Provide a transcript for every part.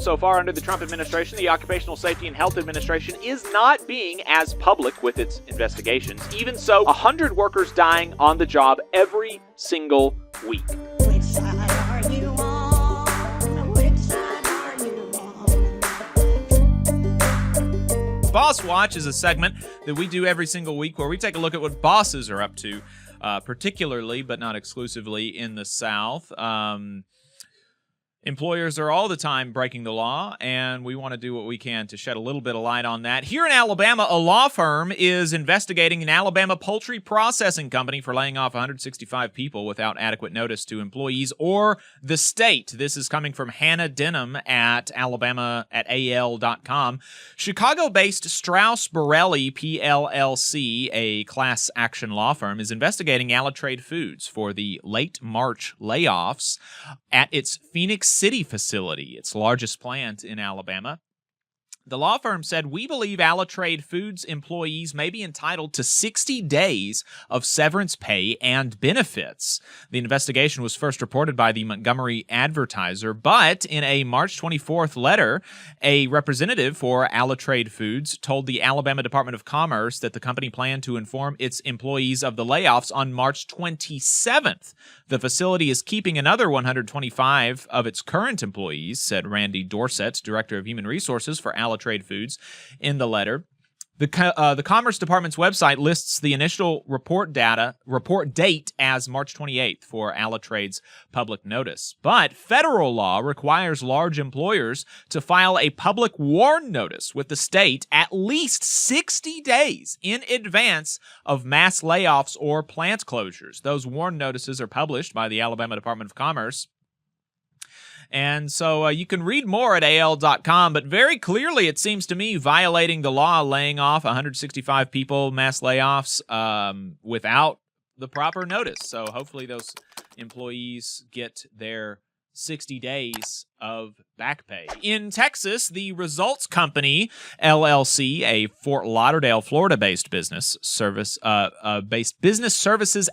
so far under the Trump administration, the Occupational Safety and Health Administration is not being as public with its investigations. Even so, 100 workers dying on the job every single week. Which side are you on? Which side are you on? Boss Watch is a segment that we do every single week where we take a look at what bosses are up to, particularly, but not exclusively, in the South. Employers are all the time breaking the law, and we want to do what we can to shed a little bit of light on that. Here in Alabama, a law firm is investigating an Alabama poultry processing company for laying off 165 people without adequate notice to employees or the state. This is coming from Hannah Denham at Alabama at AL.com. Chicago-based Strauss Borelli PLLC, a class action law firm, is investigating Alitrade Foods for the late March layoffs at its Phoenix City facility, its largest plant in Alabama. The law firm said, "We believe Alitrade Foods employees may be entitled to 60 days of severance pay and benefits." The investigation was first reported by the Montgomery Advertiser, but in a March 24th letter, a representative for Alitrade Foods told the Alabama Department of Commerce that the company planned to inform its employees of the layoffs on March 27th. The facility is keeping another 125 of its current employees, said Randy Dorset, Director of Human Resources for Alitrade Foods, in the letter. The Commerce Department's website lists the initial report date as March 28th for Alitrade's public notice. But federal law requires large employers to file a public warn notice with the state at least 60 days in advance of mass layoffs or plant closures. Those warn notices are published by the Alabama Department of Commerce. And so you can read more at AL.com, but very clearly it seems to me violating the law, laying off 165 people, mass layoffs, without the proper notice. So hopefully those employees get their 60 days of back pay. In Texas, the Results Company, LLC, a Fort Lauderdale, Florida-based business services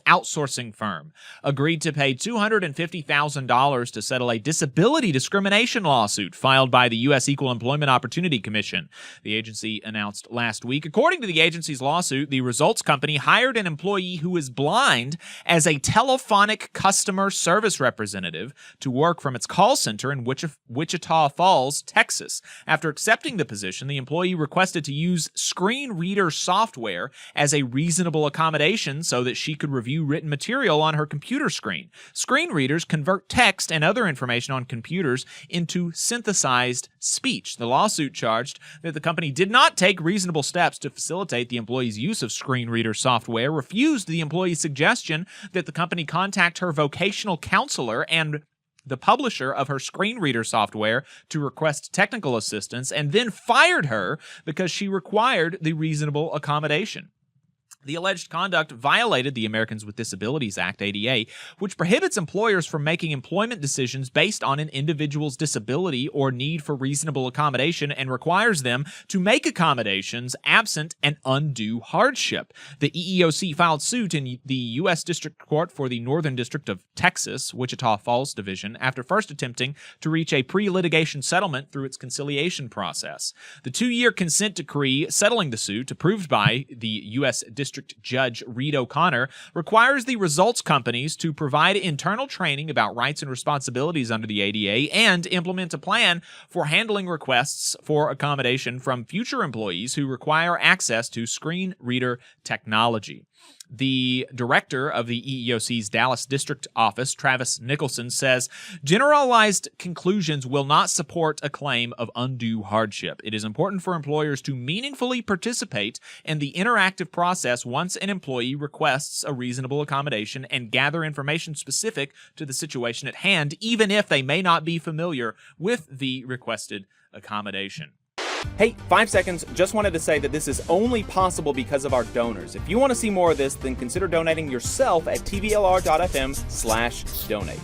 outsourcing firm, agreed to pay $250,000 to settle a disability discrimination lawsuit filed by the U.S. Equal Employment Opportunity Commission, the agency announced last week. According to the agency's lawsuit, the Results Company hired an employee who is blind as a telephonic customer service representative to work from its call center in Wichita Falls, Texas. After accepting the position, the employee requested to use screen reader software as a reasonable accommodation so that she could review written material on her computer screen. Screen readers convert text and other information on computers into synthesized speech. The lawsuit charged that the company did not take reasonable steps to facilitate the employee's use of screen reader software, refused the employee's suggestion that the company contact her vocational counselor and the publisher of her screen reader software to request technical assistance, and then fired her because she required the reasonable accommodation. The alleged conduct violated the Americans with Disabilities Act, ADA, which prohibits employers from making employment decisions based on an individual's disability or need for reasonable accommodation and requires them to make accommodations absent an undue hardship. The EEOC filed suit in the U.S. District Court for the Northern District of Texas, Wichita Falls Division, after first attempting to reach a pre-litigation settlement through its conciliation process. The 2-year consent decree settling the suit, approved by the U.S. District Judge Reed O'Connor, requires the Results companies to provide internal training about rights and responsibilities under the ADA and implement a plan for handling requests for accommodation from future employees who require access to screen reader technology. The director of the EEOC's Dallas District Office, Travis Nicholson, says, "Generalized conclusions will not support a claim of undue hardship. It is important for employers to meaningfully participate in the interactive process once an employee requests a reasonable accommodation and gather information specific to the situation at hand, even if they may not be familiar with the requested accommodation." Hey, 5 seconds, just wanted to say that this is only possible because of our donors. If you want to see more of this, then consider donating yourself at tvlr.fm/donate.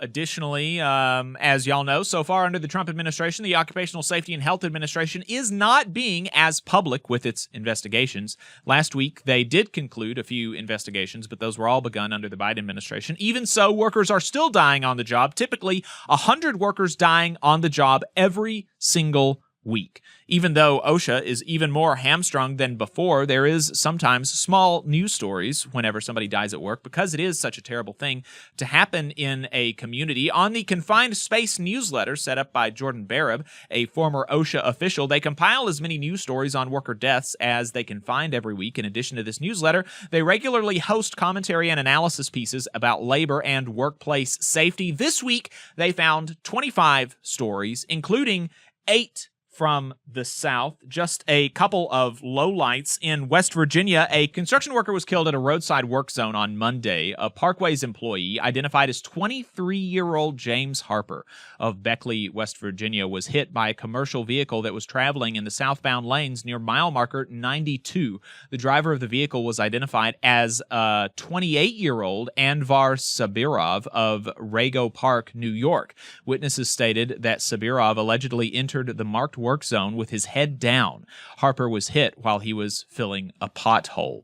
Additionally, as y'all know, so far under the Trump administration, the Occupational Safety and Health Administration is not being as public with its investigations. Last week, they did conclude a few investigations, but those were all begun under the Biden administration. Even so, workers are still dying on the job, typically 100 workers dying on the job every single week. Even though OSHA is even more hamstrung than before, there is sometimes small news stories whenever somebody dies at work because it is such a terrible thing to happen in a community. On the Confined Space newsletter set up by Jordan Barab, a former OSHA official, they compile as many news stories on worker deaths as they can find every week. In addition to this newsletter, they regularly host commentary and analysis pieces about labor and workplace safety. This week, they found 25 stories, including 8 from the South. Just a couple of lowlights. In West Virginia, a construction worker was killed at a roadside work zone on Monday. A Parkways employee, identified as 23-year-old James Harper of Beckley, West Virginia, was hit by a commercial vehicle that was traveling in the southbound lanes near mile marker 92. The driver of the vehicle was identified as 28-year-old Anvar Sabirov of Rego Park, New York. Witnesses stated that Sabirov allegedly entered the marked work zone with his head down. Harper was hit while he was filling a pothole.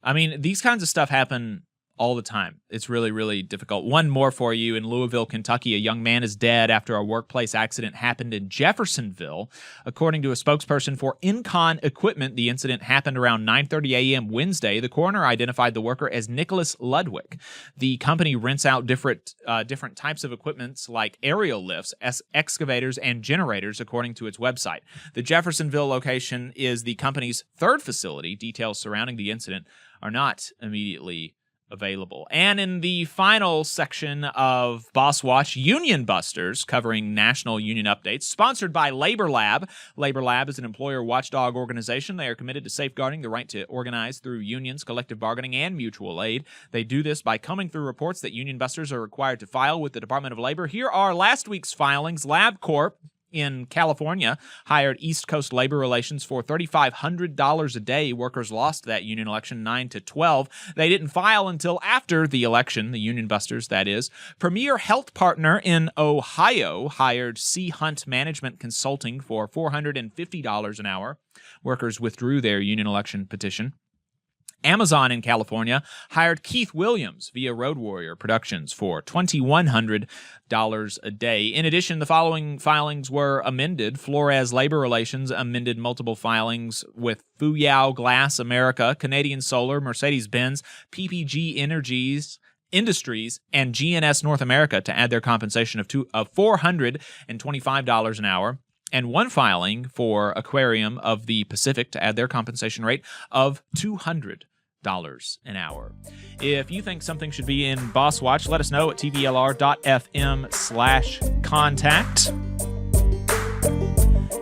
I mean, these kinds of stuff happen all the time. It's really, really difficult. One more for you. In Louisville, Kentucky, a young man is dead after a workplace accident happened in Jeffersonville. According to a spokesperson for Incon Equipment, the incident happened around 9:30 a.m. Wednesday. The coroner identified the worker as Nicholas Ludwig. The company rents out different types of equipments like aerial lifts, excavators, and generators, according to its website. The Jeffersonville location is the company's third facility. Details surrounding the incident are not immediately available. And in the final section of Boss Watch, Union Busters, covering national union updates, sponsored by Labor Lab. Labor Lab is an employer watchdog organization. They are committed to safeguarding the right to organize through unions, collective bargaining, and mutual aid. They do this by combing through reports that Union Busters are required to file with the Department of Labor. Here are last week's filings. LabCorp in California hired East Coast Labor Relations for $3,500 a day. Workers lost that union election 9-12. They didn't file until after the election, the Union Busters, that is. Premier Health Partner in Ohio hired C. Hunt Management Consulting for $450 an hour. Workers withdrew their union election petition. Amazon in California hired Keith Williams via Road Warrior Productions for $2,100 a day. In addition, the following filings were amended. Flores Labor Relations amended multiple filings with Fuyao Glass America, Canadian Solar, Mercedes-Benz, PPG Industries, and GNS North America to add their compensation of $425 an hour. And one filing for Aquarium of the Pacific to add their compensation rate of $200 an hour. If you think something should be in Boss Watch, let us know at tvlr.fm/contact.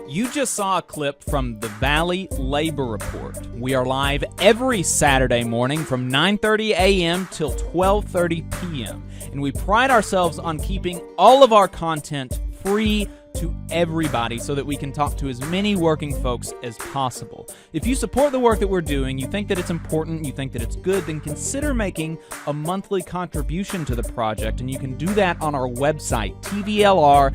You just saw a clip from the Valley Labor Report. We are live every Saturday morning from 9:30 a.m. till 12:30 p.m. And we pride ourselves on keeping all of our content free to everybody so that we can talk to as many working folks as possible. If you support the work that we're doing, you think that it's important, you think that it's good, then consider making a monthly contribution to the project, and you can do that on our website, tvlr.fm.